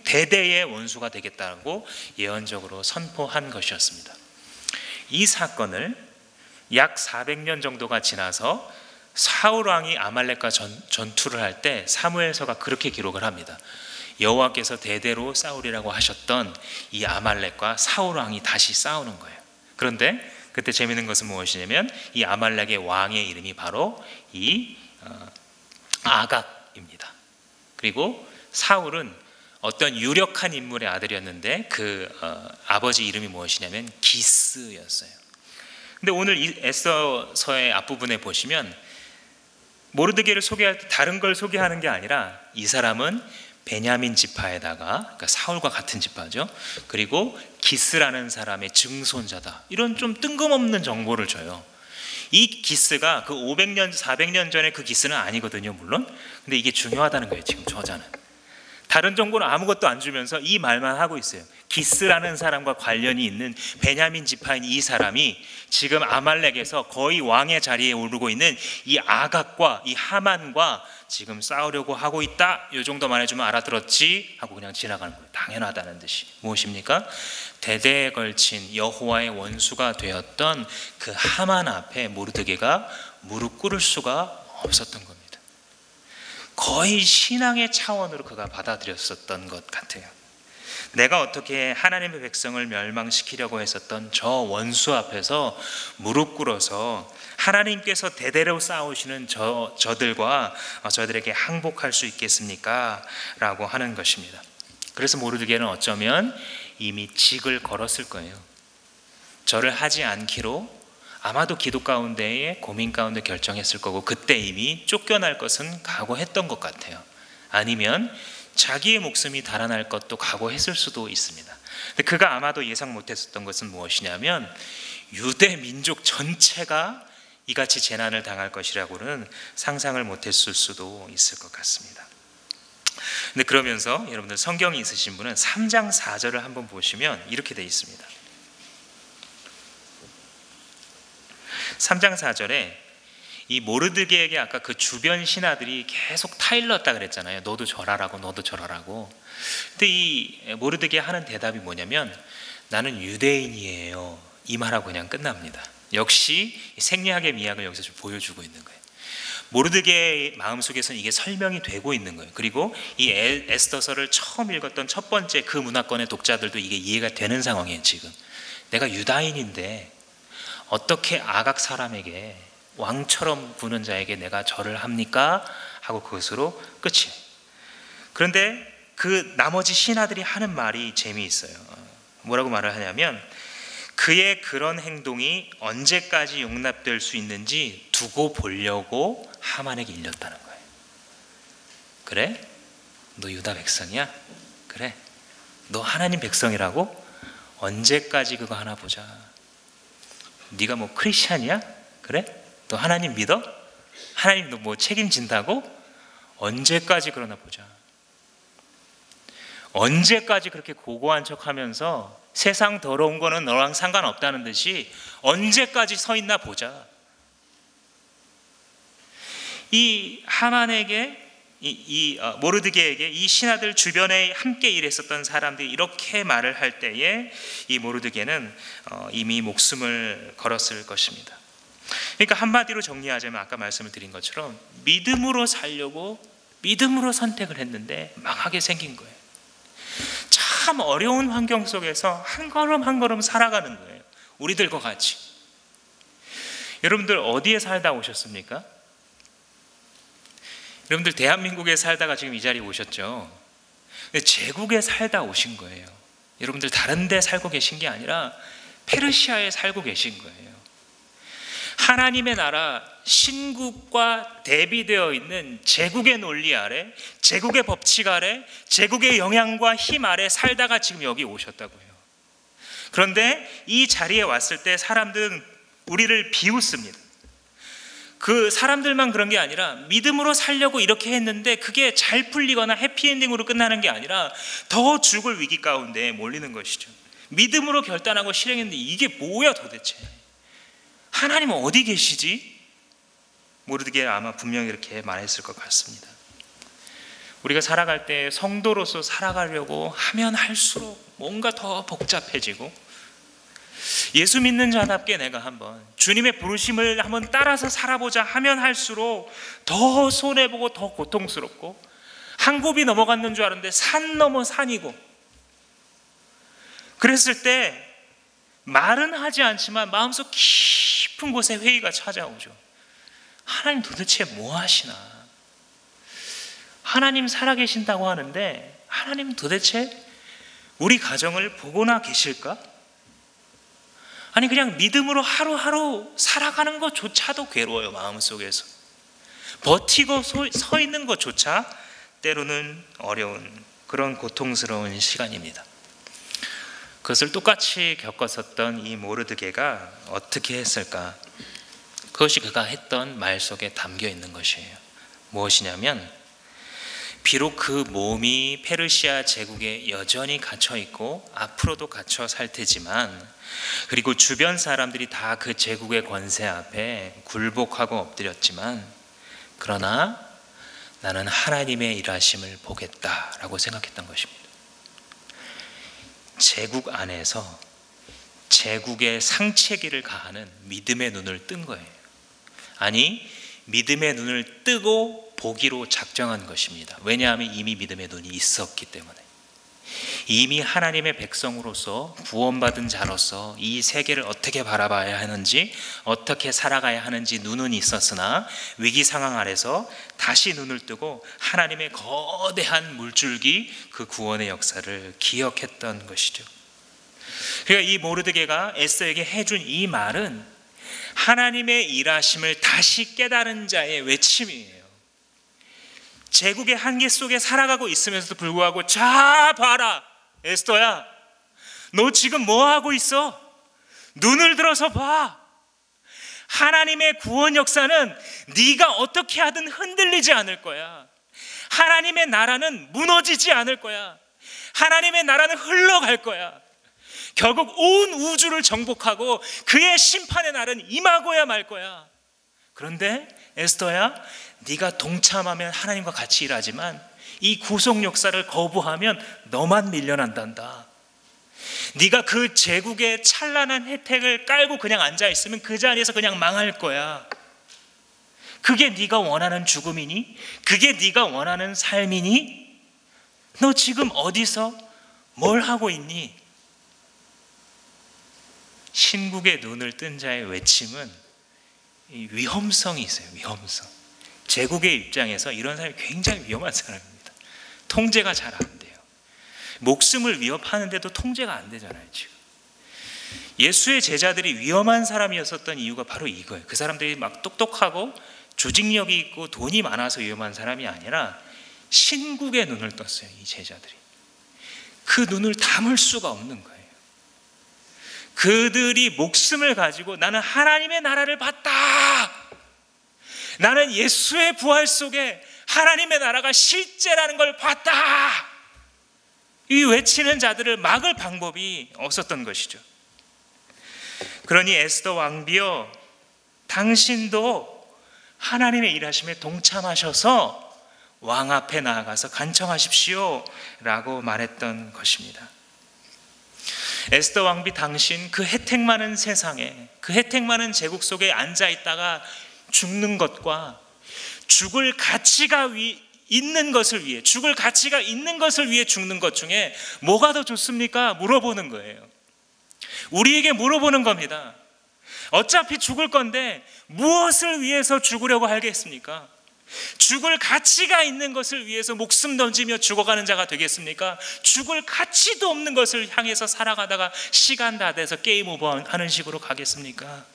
대대의 원수가 되겠다고 예언적으로 선포한 것이었습니다. 이 사건을 약 400년 정도가 지나서 사울 왕이 아말렉과 전투를 할 때 사무엘서가 그렇게 기록을 합니다. 여호와께서 대대로 싸우리라고 하셨던 이 아말렉과 사울 왕이 다시 싸우는 거예요. 그런데 그때 재미있는 것은 무엇이냐면 이 아말렉의 왕의 이름이 바로 이 아각입니다. 그리고 사울은 어떤 유력한 인물의 아들이었는데 그 아버지 이름이 무엇이냐면 기스였어요. 근데 오늘 이 에스더서의 앞부분에 보시면 모르드게를 소개할 때 다른 걸 소개하는 게 아니라 이 사람은 베냐민 지파에다가, 그러니까 사울과 같은 지파죠. 그리고 기스라는 사람의 증손자다. 이런 좀 뜬금없는 정보를 줘요. 이 기스가 그 500년, 400년 전에 그 기스는 아니거든요, 물론. 근데 이게 중요하다는 거예요, 지금 저자는. 다른 정보는 아무것도 안 주면서 이 말만 하고 있어요. 기스라는 사람과 관련이 있는 베냐민 지파인 이 사람이 지금 아말렉에서 거의 왕의 자리에 오르고 있는 이 아각과 이 하만과 지금 싸우려고 하고 있다. 이 정도만 해주면 알아들었지 하고 그냥 지나가는 거예요. 당연하다는 듯이. 무엇입니까? 대대에 걸친 여호와의 원수가 되었던 그 하만 앞에 모르드게가 무릎 꿇을 수가 없었던 겁니다. 거의 신앙의 차원으로 그가 받아들였었던 것 같아요. 내가 어떻게 하나님의 백성을 멸망시키려고 했었던 저 원수 앞에서 무릎 꿇어서 하나님께서 대대로 쌓으시는 저들과 저들에게 항복할 수 있겠습니까? 라고 하는 것입니다. 그래서 모르드게는 어쩌면 이미 직을 걸었을 거예요. 절을 하지 않기로 아마도 기도 가운데에 고민 가운데 결정했을 거고, 그때 이미 쫓겨날 것은 각오했던 것 같아요. 아니면 자기의 목숨이 달아날 것도 각오했을 수도 있습니다. 근데 그가 아마도 예상 못했었던 것은 무엇이냐면 유대 민족 전체가 이같이 재난을 당할 것이라고는 상상을 못했을 수도 있을 것 같습니다. 근데 그러면서 여러분들 성경이 있으신 분은 3장 4절을 한번 보시면 이렇게 되어 있습니다. 3장 4절에 이 모르드게에게 아까 그 주변 신하들이 계속 타일렀다 그랬잖아요. 너도 절하라고, 너도 절하라고. 근데 이 모르드게 하는 대답이 뭐냐면 나는 유대인이에요. 이 말하고 그냥 끝납니다. 역시 생리학의 미학을 여기서 좀 보여주고 있는 거예요. 모르드게의 마음속에서는 이게 설명이 되고 있는 거예요. 그리고 이 에스더서를 처음 읽었던 첫 번째 그 문화권의 독자들도 이게 이해가 되는 상황이에요. 지금 내가 유다인인데 어떻게 아각 사람에게, 왕처럼 구는 자에게 내가 절을 합니까? 하고 그것으로 끝이에요. 그런데 그 나머지 신하들이 하는 말이 재미있어요. 뭐라고 말을 하냐면 그의 그런 행동이 언제까지 용납될 수 있는지 두고 보려고 하만에게 일렀다는 거예요. 그래? 너 유다 백성이야? 그래? 너 하나님 백성이라고? 언제까지 그거 하나 보자. 네가 뭐 크리스찬이야? 그래? 너 하나님 믿어? 하나님 너 뭐 책임진다고? 언제까지 그러나 보자. 언제까지 그렇게 고고한 척하면서 세상 더러운 거는 너랑 상관없다는 듯이 언제까지 서 있나 보자. 이 하만에게 모르드게에게 이 신하들 주변에 함께 일했었던 사람들이 이렇게 말을 할 때에 이 모르드게는 이미 목숨을 걸었을 것입니다. 그러니까 한마디로 정리하자면 아까 말씀을 드린 것처럼 믿음으로 살려고 믿음으로 선택을 했는데 망하게 생긴 거예요. 참 어려운 환경 속에서 한 걸음 한 걸음 살아가는 거예요. 우리들과 같이. 여러분들 어디에 살다 오셨습니까? 여러분들 대한민국에 살다가 지금 이 자리에 오셨죠. 근데 제국에 살다 오신 거예요. 여러분들 다른 데 살고 계신 게 아니라 페르시아에 살고 계신 거예요. 하나님의 나라 신국과 대비되어 있는 제국의 논리 아래, 제국의 법칙 아래, 제국의 영향과 힘 아래 살다가 지금 여기 오셨다고요. 그런데 이 자리에 왔을 때 사람들은 우리를 비웃습니다. 그 사람들만 그런 게 아니라 믿음으로 살려고 이렇게 했는데 그게 잘 풀리거나 해피엔딩으로 끝나는 게 아니라 더 죽을 위기 가운데 몰리는 것이죠. 믿음으로 결단하고 실행했는데 이게 뭐야 도대체. 하나님은 어디 계시지? 모르드게 아마 분명히 이렇게 말했을 것 같습니다. 우리가 살아갈 때 성도로서 살아가려고 하면 할수록 뭔가 더 복잡해지고, 예수 믿는 자답게 내가 한번 주님의 부르심을 한번 따라서 살아보자 하면 할수록 더 손해보고 더 고통스럽고, 한 곱이 넘어갔는 줄 알았는데 산 넘어 산이고, 그랬을 때 말은 하지 않지만 마음속 깊은 곳에 회의가 찾아오죠. 하나님 도대체 뭐 하시나? 하나님 살아계신다고 하는데 하나님 도대체 우리 가정을 보고나 계실까? 아니 그냥 믿음으로 하루하루 살아가는 것조차도 괴로워요. 마음속에서 버티고 서 있는 것조차 때로는 어려운 그런 고통스러운 시간입니다. 그것을 똑같이 겪었었던 이 모르드게가 어떻게 했을까? 그것이 그가 했던 말 속에 담겨 있는 것이에요. 무엇이냐면 비록 그 몸이 페르시아 제국에 여전히 갇혀 있고 앞으로도 갇혀 살 테지만, 그리고 주변 사람들이 다 그 제국의 권세 앞에 굴복하고 엎드렸지만, 그러나 나는 하나님의 일하심을 보겠다라고 생각했던 것입니다. 제국 안에서 제국의 상체기를 가하는 믿음의 눈을 뜬 거예요. 아니, 믿음의 눈을 뜨고 보기로 작정한 것입니다. 왜냐하면 이미 믿음의 눈이 있었기 때문에. 이미 하나님의 백성으로서 구원받은 자로서 이 세계를 어떻게 바라봐야 하는지, 어떻게 살아가야 하는지 눈은 있었으나 위기 상황 아래서 다시 눈을 뜨고 하나님의 거대한 물줄기, 그 구원의 역사를 기억했던 것이죠. 그러니까 이 모르드게가 에스더에게 해준 이 말은 하나님의 일하심을 다시 깨달은 자의 외침이에요. 제국의 한계 속에 살아가고 있으면서도 불구하고, 자 봐라 에스더야, 너 지금 뭐 하고 있어? 눈을 들어서 봐. 하나님의 구원 역사는 네가 어떻게 하든 흔들리지 않을 거야. 하나님의 나라는 무너지지 않을 거야. 하나님의 나라는 흘러갈 거야. 결국 온 우주를 정복하고 그의 심판의 날은 임하고야 말 거야. 그런데 에스더야, 네가 동참하면 하나님과 같이 일하지만 이 구속 역사를 거부하면 너만 밀려난단다. 네가 그 제국의 찬란한 혜택을 깔고 그냥 앉아있으면 그 자리에서 그냥 망할 거야. 그게 네가 원하는 죽음이니? 그게 네가 원하는 삶이니? 너 지금 어디서 뭘 하고 있니? 신국의 눈을 뜬 자의 외침은 위험성이 있어요. 위험성. 제국의 입장에서 이런 사람이 굉장히 위험한 사람입니다. 통제가 잘 안 돼요. 목숨을 위협하는데도 통제가 안 되잖아요. 지금 예수의 제자들이 위험한 사람이었었던 이유가 바로 이거예요. 그 사람들이 막 똑똑하고 조직력이 있고 돈이 많아서 위험한 사람이 아니라 신국의 눈을 떴어요. 이 제자들이. 그 눈을 담을 수가 없는 거예요. 그들이 목숨을 가지고 나는 하나님의 나라를 봤다. 나는 예수의 부활 속에 하나님의 나라가 실제라는 걸 봤다. 이 외치는 자들을 막을 방법이 없었던 것이죠. 그러니 에스더 왕비여, 당신도 하나님의 일하심에 동참하셔서 왕 앞에 나아가서 간청하십시오 라고 말했던 것입니다. 에스더 왕비, 당신 그 혜택 많은 세상에, 그 혜택 많은 제국 속에 앉아있다가 죽는 것과 죽을 가치가 있는 것을 위해, 죽을 가치가 있는 것을 위해 죽는 것 중에 뭐가 더 좋습니까? 물어보는 거예요. 우리에게 물어보는 겁니다. 어차피 죽을 건데 무엇을 위해서 죽으려고 하겠습니까? 죽을 가치가 있는 것을 위해서 목숨 던지며 죽어가는 자가 되겠습니까? 죽을 가치도 없는 것을 향해서 살아가다가 시간 다 돼서 게임 오버 하는 식으로 가겠습니까?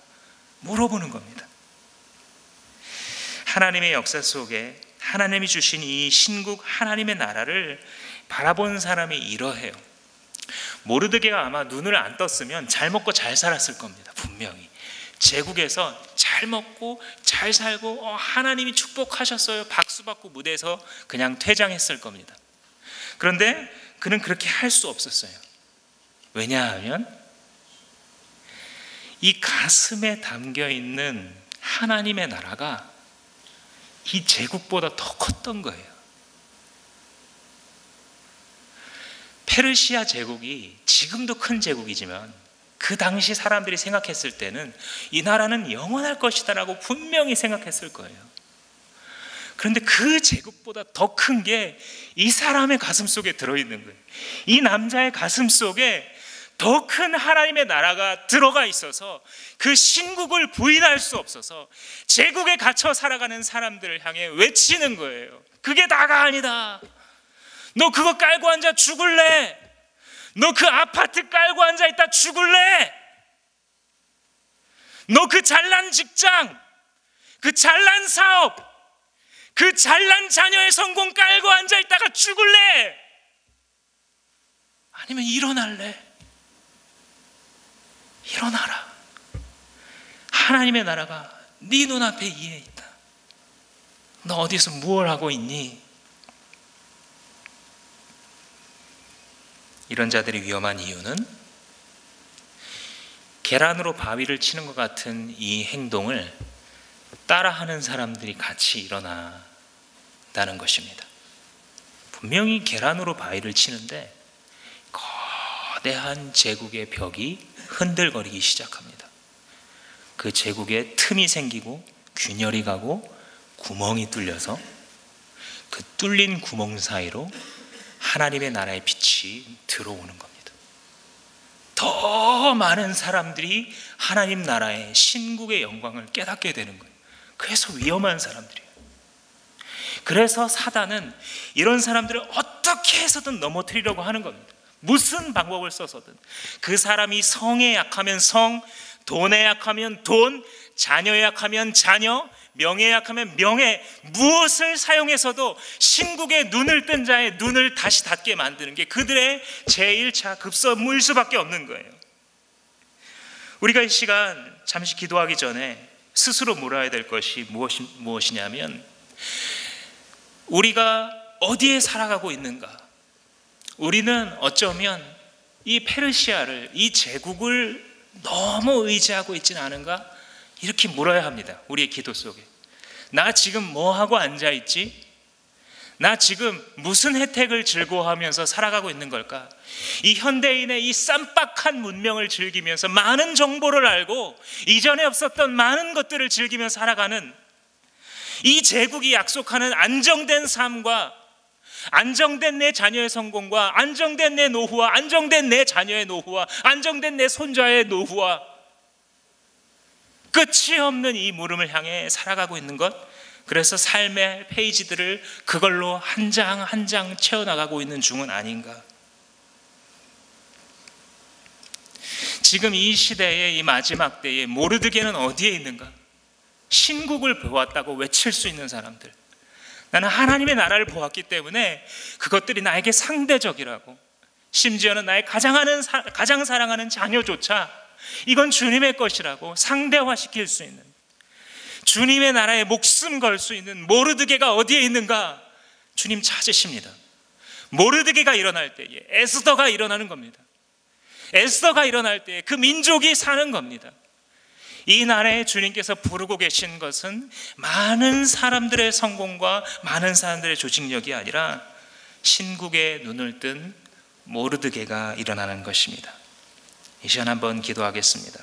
물어보는 겁니다. 하나님의 역사 속에 하나님이 주신 이 신국 하나님의 나라를 바라본 사람이 이러해요. 모르드게가 아마 눈을 안 떴으면 잘 먹고 잘 살았을 겁니다. 분명히 제국에서 잘 먹고 잘 살고 하나님이 축복하셨어요 박수 받고 무대에서 그냥 퇴장했을 겁니다. 그런데 그는 그렇게 할 수 없었어요. 왜냐하면 이 가슴에 담겨 있는 하나님의 나라가 이 제국보다 더 컸던 거예요. 페르시아 제국이 지금도 큰 제국이지만 그 당시 사람들이 생각했을 때는 이 나라는 영원할 것이다 라고 분명히 생각했을 거예요. 그런데 그 제국보다 더 큰 게 이 사람의 가슴 속에 들어있는 거예요. 이 남자의 가슴 속에 더 큰 하나님의 나라가 들어가 있어서 그 신국을 부인할 수 없어서 제국에 갇혀 살아가는 사람들을 향해 외치는 거예요. 그게 다가 아니다. 너 그거 깔고 앉아 죽을래? 너 그 아파트 깔고 앉아있다 죽을래? 너 그 잘난 직장, 그 잘난 사업, 그 잘난 자녀의 성공 깔고 앉아있다가 죽을래? 아니면 일어날래? 일어나라. 하나님의 나라가 네 눈앞에 이에 있다. 너 어디서 무엇을 하고 있니? 이런 자들이 위험한 이유는 계란으로 바위를 치는 것 같은 이 행동을 따라하는 사람들이 같이 일어난다는 것입니다. 분명히 계란으로 바위를 치는데 거대한 제국의 벽이 흔들거리기 시작합니다. 그 제국에 틈이 생기고 균열이 가고 구멍이 뚫려서 그 뚫린 구멍 사이로 하나님의 나라의 빛이 들어오는 겁니다. 더 많은 사람들이 하나님 나라의 신국의 영광을 깨닫게 되는 거예요. 그래서 위험한 사람들이에요. 그래서 사단은 이런 사람들을 어떻게 해서든 넘어뜨리려고 하는 겁니다. 무슨 방법을 써서든. 그 사람이 성에 약하면 성, 돈에 약하면 돈, 자녀에 약하면 자녀, 명예에 약하면 명예, 무엇을 사용해서도 신국의 눈을 뜬 자의 눈을 다시 닫게 만드는 게 그들의 제1차 급선무일 수밖에 없는 거예요. 우리가 이 시간 잠시 기도하기 전에 스스로 물어야 될 것이 무엇이냐면, 우리가 어디에 살아가고 있는가? 우리는 어쩌면 이 페르시아를, 이 제국을 너무 의지하고 있지는 않은가? 이렇게 물어야 합니다. 우리의 기도 속에. 나 지금 뭐하고 앉아있지? 나 지금 무슨 혜택을 즐거워하면서 살아가고 있는 걸까? 이 현대인의 이 쌈박한 문명을 즐기면서 많은 정보를 알고 이전에 없었던 많은 것들을 즐기면서 살아가는 이 제국이 약속하는 안정된 삶과 안정된 내 자녀의 성공과 안정된 내 노후와 안정된 내 자녀의 노후와 안정된 내 손자의 노후와 끝이 없는 이 물음을 향해 살아가고 있는 것, 그래서 삶의 페이지들을 그걸로 한 장 한 장 채워나가고 있는 중은 아닌가. 지금 이 시대의 이 마지막 때에 모르드게는 어디에 있는가? 신국을 보았다고 외칠 수 있는 사람들, 나는 하나님의 나라를 보았기 때문에 그것들이 나에게 상대적이라고, 심지어는 나의 가장 사랑하는 자녀조차 이건 주님의 것이라고 상대화시킬 수 있는, 주님의 나라에 목숨 걸 수 있는 모르드게가 어디에 있는가? 주님 찾으십니다. 모르드게가 일어날 때에 에스더가 일어나는 겁니다. 에스더가 일어날 때에 그 민족이 사는 겁니다. 이 나라에 주님께서 부르고 계신 것은 많은 사람들의 성공과 많은 사람들의 조직력이 아니라 신국의 눈을 뜬 모르드게가 일어나는 것입니다. 이 시간 한번 기도하겠습니다.